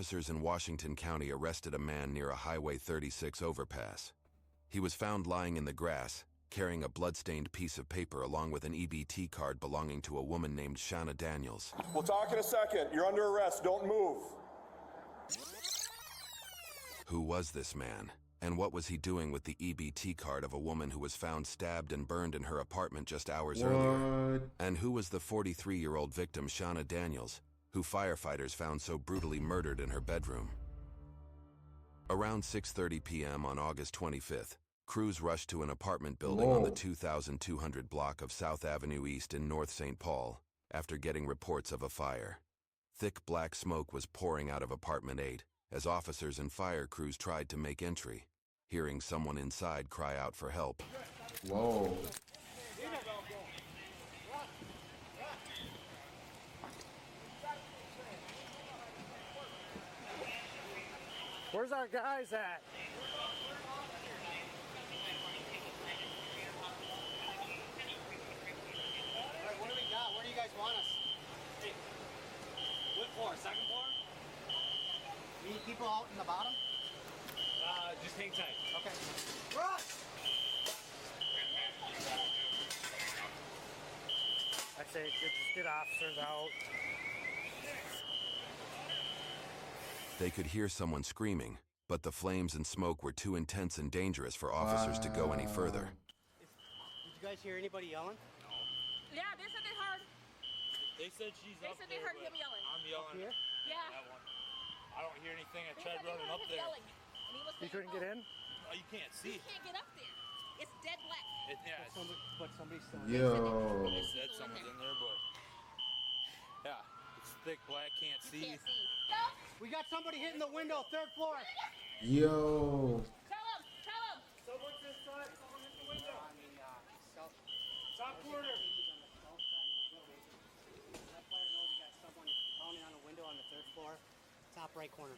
Officers in Washington County arrested a man near a Highway 36 overpass. He was found lying in the grass, carrying a blood-stained piece of paper along with an EBT card belonging to a woman named Shauna Daniels. We'll talk in a second. You're under arrest. Don't move. Who was this man? And what was he doing with the EBT card of a woman who was found stabbed and burned in her apartment just hours earlier? And who was the 43-year-old victim, Shauna Daniels, who firefighters found so brutally murdered in her bedroom? Around 6:30 p.m. on August 25th, crews rushed to an apartment building on the 2200 block of South Avenue East in North St. Paul after getting reports of a fire. Thick black smoke was pouring out of apartment 8 as officers and fire crews tried to make entry, hearing someone inside cry out for help. Whoa. Where's our guys at? Alright, what do we got? Where do you guys want us? Hey, what floor? Second floor? You need people out in the bottom? Just hang tight. Okay. Rush! I'd say just get officers out. They could hear someone screaming, but the flames and smoke were too intense and dangerous for officers to go any further. Did you guys hear anybody yelling? Yeah, they said they heard. They said she's They up said there, they heard but him yelling. I'm yelling Here? Yeah. that one. I don't hear anything. I They tried said they running heard up him there. yelling, and he was You couldn't get in? Oh, you can't You see. can't get up there. It's dead black. Yeah, But somebody's still in Yo. they said someone's in there, but yeah, it's thick black. Can't You see. can't see. We got somebody hitting the window, 3rd floor. Yo. Tell him. Tell him. Someone's inside. Someone in the window. I mean, south. Top corner. On the south side of the building. That player knows we got someone pounding on a window on the 3rd floor, top right corner.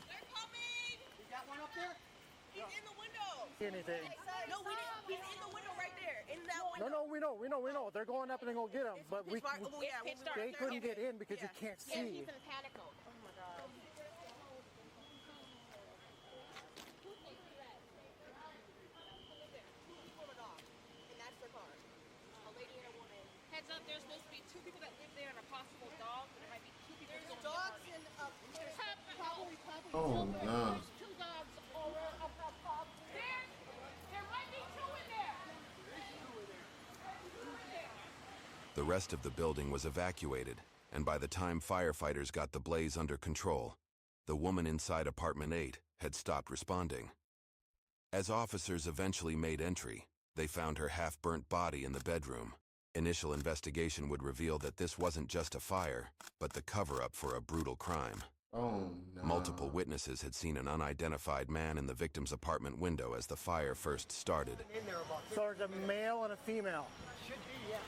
They're coming. You got one up there? He's in the window. Anything. No, we didn't. He's in the window right there. In that No, window. we know. They're going up and they're gonna get him, but It's right- oh, yeah, they when we were couldn't there. get in because you can't Yeah, see. he's in panic mode. Oh my god. And that's their car. A lady and a woman. Heads up, there's supposed to be 2 people that live there and a possible dog, but there might be 2 people. There's dogs and probably. Oh, nah. There's 2 dogs over up. There might be 2 in there. The rest of the building was evacuated, and by the time firefighters got the blaze under control, the woman inside apartment 8 had stopped responding. As officers eventually made entry, they found her half-burnt body in the bedroom. Initial investigation would reveal that this wasn't just a fire, but the cover-up for a brutal crime. Oh, no. Multiple witnesses had seen an unidentified man in the victim's apartment window as the fire first started. In there about So there's a male and a female. should be, yeah.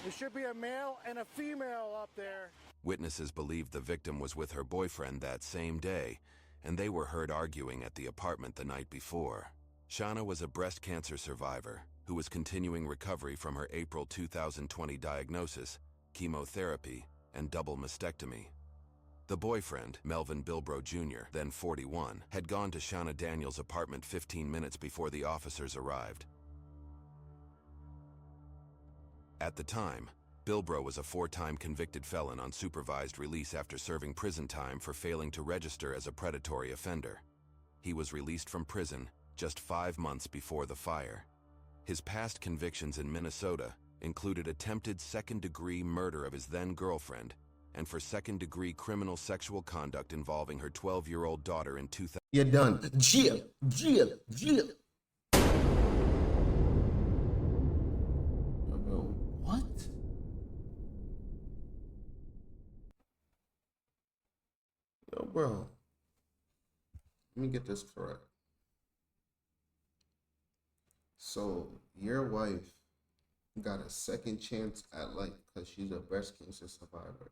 There should be a male and a female up there. Witnesses believed the victim was with her boyfriend that same day, and they were heard arguing at the apartment the night before. Shauna was a breast cancer survivor who was continuing recovery from her April 2020 diagnosis, chemotherapy, and double mastectomy. The boyfriend, Melvin Bilbro Jr., then 41, had gone to Shauna Daniels' apartment 15 minutes before the officers arrived. At the time, Bilbro was a 4-time convicted felon on supervised release after serving prison time for failing to register as a predatory offender. He was released from prison just 5 months before the fire. His past convictions in Minnesota included attempted second-degree murder of his then-girlfriend and for second-degree criminal sexual conduct involving her 12-year-old daughter in 2000. You're done. Jail. What? Yo, bro. Let me get this correct. So, your wife got a second chance at life because she's a breast cancer survivor.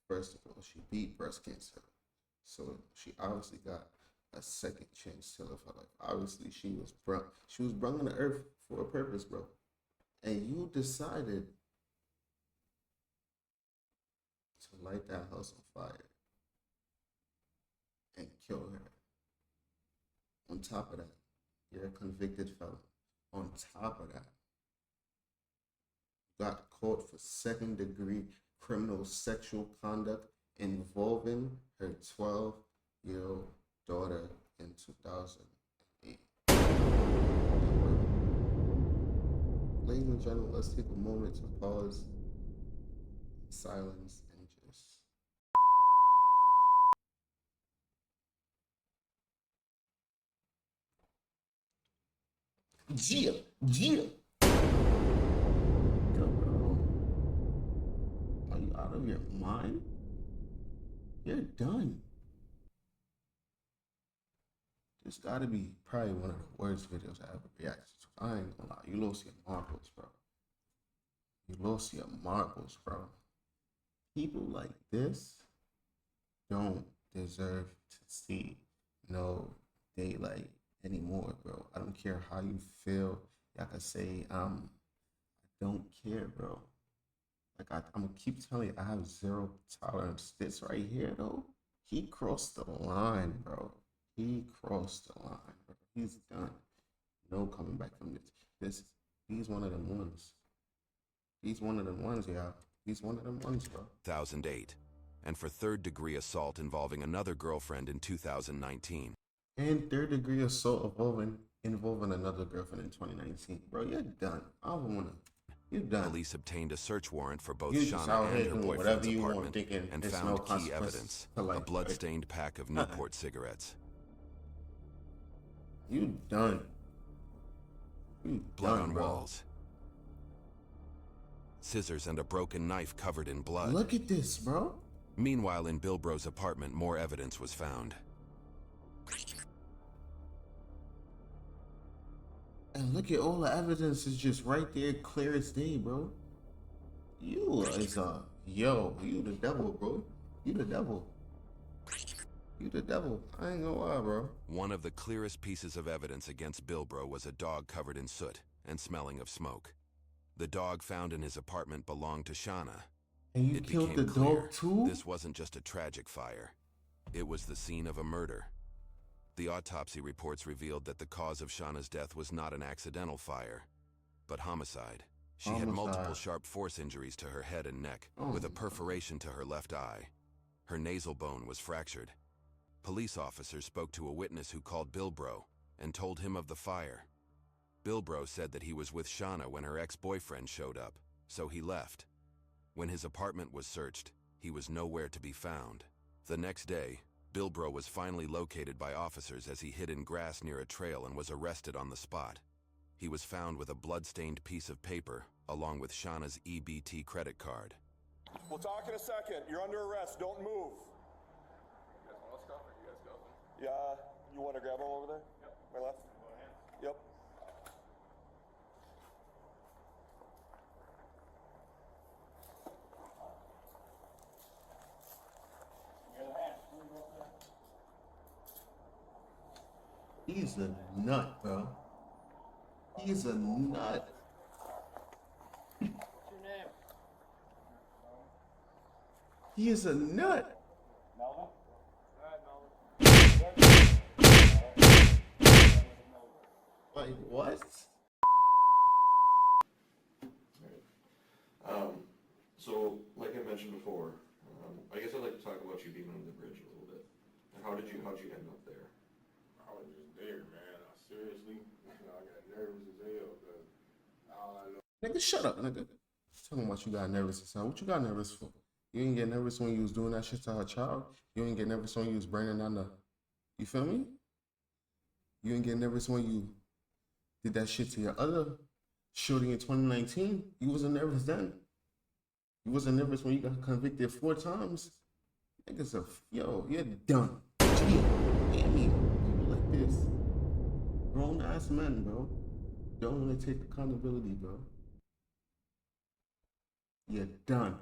First of all, she beat breast cancer. So, she obviously got a second chance to live her life. Obviously, she was brung on the earth for a purpose, bro. And you decided to light that house on fire and kill her. On top of that, you're a convicted felon. On top of that, you got caught for second-degree criminal sexual conduct involving her 12-year-old daughter in 2008. Ladies and gentlemen, let's take a moment to pause, silence, and just... Gia. Yo, bro. Are you out of your mind? You're done. This gotta be probably one of the worst videos I ever reacted to. I ain't gonna lie. You lost your marbles, bro. You lost your marbles, bro. People like this don't deserve to see no daylight anymore, bro. I don't care how you feel. Y'all can say, I don't care, bro. Like, I'm gonna keep telling you, I have zero tolerance. This right here, though, he crossed the line, bro. He crossed the line, bro. He's done. No coming back from this. He's one of them ones. He's one of them ones, y'all. He's one of them ones, bro. 2008, and for third-degree assault involving another girlfriend in 2019. And third-degree assault involving another girlfriend in 2019. Bro, you're done. I don't wanna. You're done. Police obtained a search warrant for both You just out Shauna here and her doing boyfriend's whatever you want, apartment thinking and there's found no key consequences evidence, to life, a blood-stained pack of Newport cigarettes. You done. You Blood done, on bro. walls. Scissors and a broken knife covered in blood. Look at this, bro. Meanwhile, in Bilbro's apartment, more evidence was found. And look at all the evidence is just right there, clear as day, bro. You is you the devil, bro. You the devil. You the devil. I ain't gonna lie, bro. One of the clearest pieces of evidence against Bilbro was a dog covered in soot and smelling of smoke. The dog found in his apartment belonged to Shauna. And you It killed the became clear dog too? this wasn't just a tragic fire. It was the scene of a murder. The autopsy reports revealed that the cause of Shauna's death was not an accidental fire, but homicide. She had multiple sharp force injuries to her head and neck, with a perforation to her left eye. Her nasal bone was fractured. Police officers spoke to a witness who called Bilbro and told him of the fire. Bilbro said that he was with Shauna when her ex-boyfriend showed up, so he left. When his apartment was searched, he was nowhere to be found. The next day, Bilbro was finally located by officers as he hid in grass near a trail and was arrested on the spot. He was found with a blood-stained piece of paper, along with Shauna's EBT credit card. We'll talk in a second. You're under arrest. Don't move. You guys want to stuff or you guys go? Yeah, you want to grab him over there? Yep. My left? Go ahead. Yep. He's a nut, bro. He's a nut. What's your name? He is a nut. Melvin? Alright, Melvin. Like, what? So, like I mentioned before, I guess I'd like to talk about you being under the bridge a little bit. And how'd you end up there? I was just there, man. Seriously, I got nervous as hell because all I know. Nigga, shut up, nigga. Talking about you got nervous or something. What you got nervous for? You didn't get nervous when you was doing that shit to her child. You didn't get nervous when you was burning down the... You feel me? You didn't get nervous when you did that shit to your other shooting in 2019. You wasn't nervous then. You wasn't nervous when you got convicted 4 times. Niggas are... Yo, you're done. Hear me. People like this. Grown-ass men, bro. Don't want to take accountability, bro. You're done.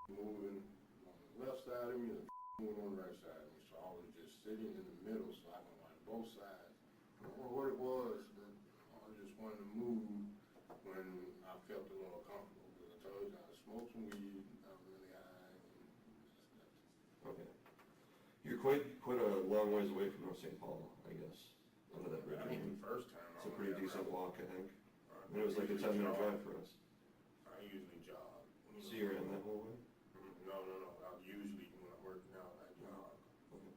Moving on the left side of me, and moving on the right side of me. So I was just sitting in the middle, so I can watch both sides. I don't know what it was, but I just wanted to move when I felt a little comfortable. Because I told you I smoked some weed, I was really high, and that's Okay. You're quite a long ways away from North St. Paul, I guess, under that bridge. I think the first time It's a pretty decent walk, I think. I And it was like a 10-minute drive for us. I usually jog. So you ran that whole way? No. I usually, when I'm working out, I jog. Okay.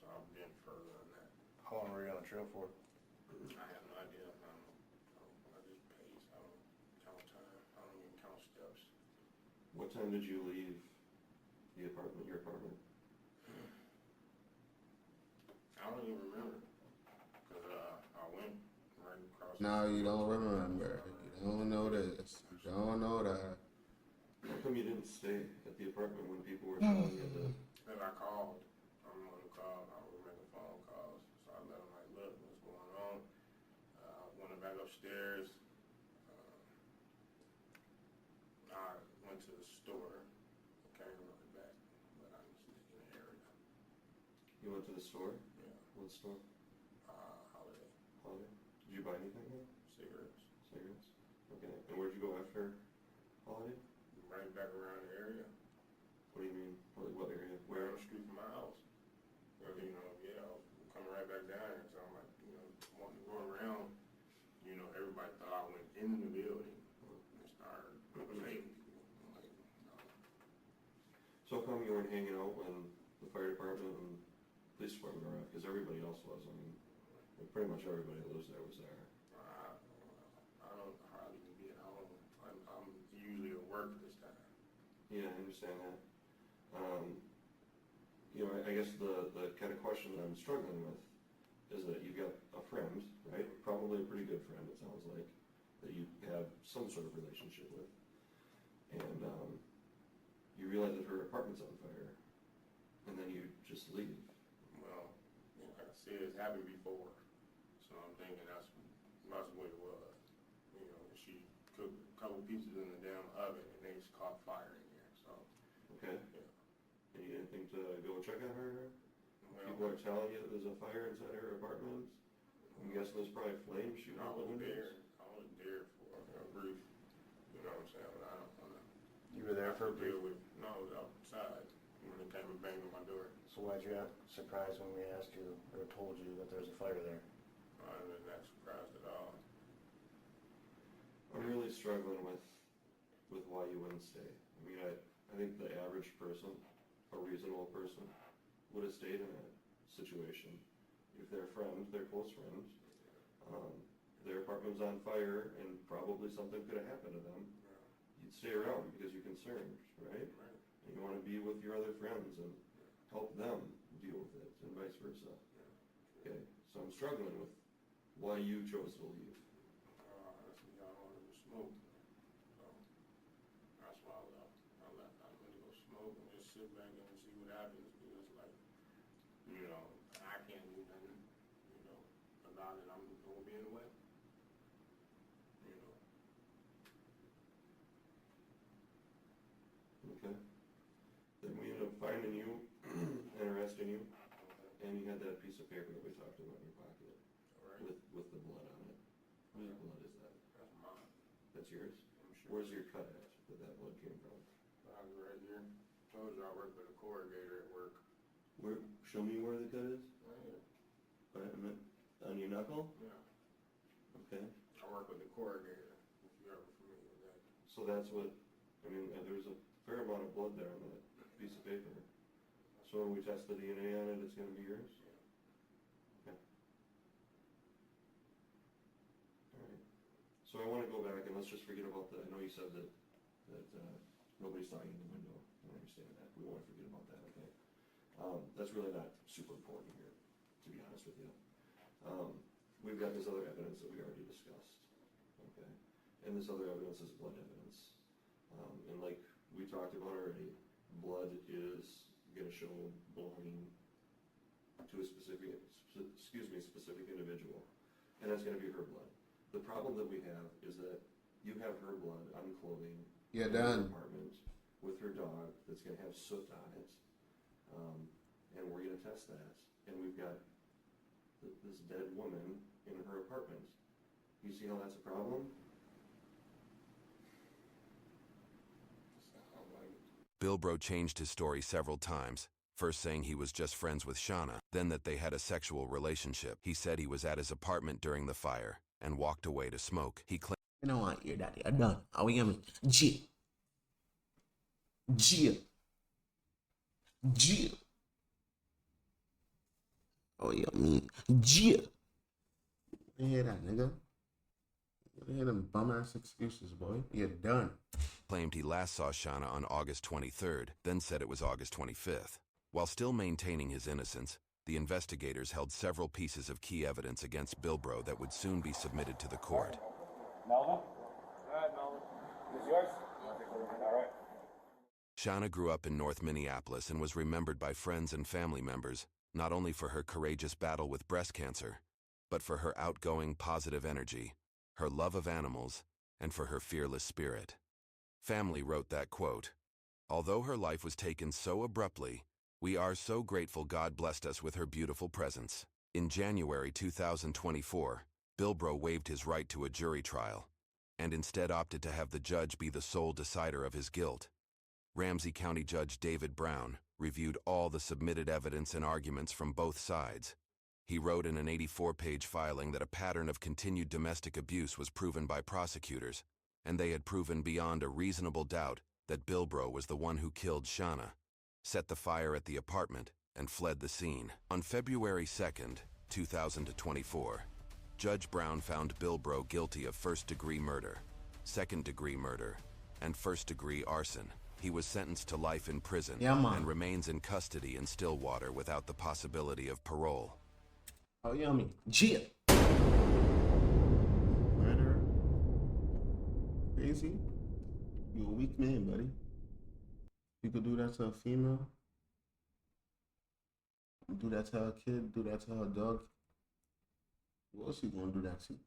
So I've been further than that. How long were you on the trail for? I have no idea. I just pace. I don't count time. I don't even count steps. What time did you leave the apartment, your apartment? I don't even remember. Because I went right across. No, you don't remember. You don't know this. You don't know that. How come you didn't stay at the apartment when people were telling you that? Then I called. I'm on the call. I was making phone calls. So I let them like, look, what's going on? Went back upstairs. I went to the store. Came right back. But I was in the area. You went to the store? Yeah. What store? Holiday. Holiday? Did you buy anything there? Cigarettes. Cigarettes? Okay. And where'd you go after Holiday? Right back around the area. What do you mean? What area? Where Where? on the street from my house. Well, I was coming right back down here, so I'm like, wanting to go around, everybody thought I went in the building and started fading people. I'm like, no. So how come you weren't hanging out when the fire department and police department were out? Because everybody else was. I mean, pretty much everybody that lives there was there. I don't hardly even be at home. I'm usually at work this time. Yeah, I understand that. I guess the kind of question that I'm struggling with is that you've got a friend, right? Probably a pretty good friend, it sounds like, that you have some sort of relationship with. And you realize that her apartment's on fire, and then you just leave. Well, like I said, it's happened before. So I'm thinking that's what it was. She cooked a couple pieces in the damn oven and they just caught fire in there. So, Okay? yeah. And you didn't think to go check on her? Well, People are telling you that there's a fire inside her apartment? I'm guessing there's probably flames shooting I out the was windows. there. I was there for a brief, you know what I'm saying? But I don't want to. You were there for a brief. Deal with. No, I was outside when they came and banged on my door. So why'd you act surprised when we asked you or told you that there's a fire there? I wasn't that surprised at all. I'm really struggling with why you wouldn't stay. I mean, I think the average person, a reasonable person, would have stayed in that situation. If they're friends, they're close friends, their apartment was on fire and probably something could have happened to them, you'd stay around because you're concerned, right? Right. And you want to be with your other friends and help them deal with it and vice versa. Okay, so I'm struggling with why you chose to leave. That's what y'all wanted to smoke. So that's why I left. I went to go smoke and just sit back and see what happens. Because like, I can't do nothing, about it. I'm gonna be in the way. Okay. Then we ended up finding you and arresting you, and you had that piece of paper that we talked about in your pocket All right. with the blood on it. Whose blood is that? That's mine. That's yours? I'm sure. Where's your cut at that blood came from? I was right here. Told you I work with a corrugator at work. Where? Show me where the cut is. Right here. On your knuckle? Yeah. Okay. I work with the corrugator. If you're ever familiar with that. So that's what, there's a fair amount of blood there on that piece of paper. So when we test the DNA on it, it's gonna be yours? Yeah. Okay. Alright. So I wanna go back and let's just forget about I know you said that nobody saw you in the window. I understand that. We wanna forget about that, okay? That's really not super important here, to be honest with you. We've got this other evidence that we already discussed, okay? And this other evidence is blood evidence. And like we talked about already, blood is gonna show belonging to a specific individual, and that's gonna be her blood. The problem that we have is that you have her blood on clothing You're in her done. apartment with her dog that's gonna have soot on it, and we're gonna test that. and we've got this dead woman in her apartment. You see how that's a problem? Bilbrow changed his story several times, first saying he was just friends with Shauna, then that they had a sexual relationship. He said he was at his apartment during the fire and walked away to smoke. He claimed, You know what, your daddy, I'm done. Are we gonna G? Oh, yeah, G. You hear that, nigga? You hear them bum-ass excuses, boy? You're done. claimed he last saw Shauna on August 23rd, then said it was August 25th. While still maintaining his innocence, the investigators held several pieces of key evidence against Bilbrow that would soon be submitted to the court. Melvin? All right, Melvin. This is yours? All right. Shauna grew up in North Minneapolis and was remembered by friends and family members not only for her courageous battle with breast cancer, but for her outgoing, positive energy, her love of animals, and for her fearless spirit. Family wrote that quote, "Although her life was taken so abruptly, we are so grateful God blessed us with her beautiful presence." In January 2024, Bilbrow waived his right to a jury trial and instead opted to have the judge be the sole decider of his guilt. Ramsey County Judge David Brown reviewed all the submitted evidence and arguments from both sides. He wrote in an 84-page filing that a pattern of continued domestic abuse was proven by prosecutors, and they had proven beyond a reasonable doubt that Bilbrow was the one who killed Shauna, set the fire at the apartment, and fled the scene. On February 2nd, 2024, Judge Brown found Bilbrow guilty of first-degree murder, second-degree murder, and first-degree arson. He was sentenced to life in prison and remains in custody in Stillwater without the possibility of parole. Oh, yummy. G. Murderer. Crazy. You a weak man, buddy. You could do that to a female. Do that to her kid. Do that to her dog. Who else you gonna do that to?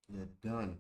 You're done.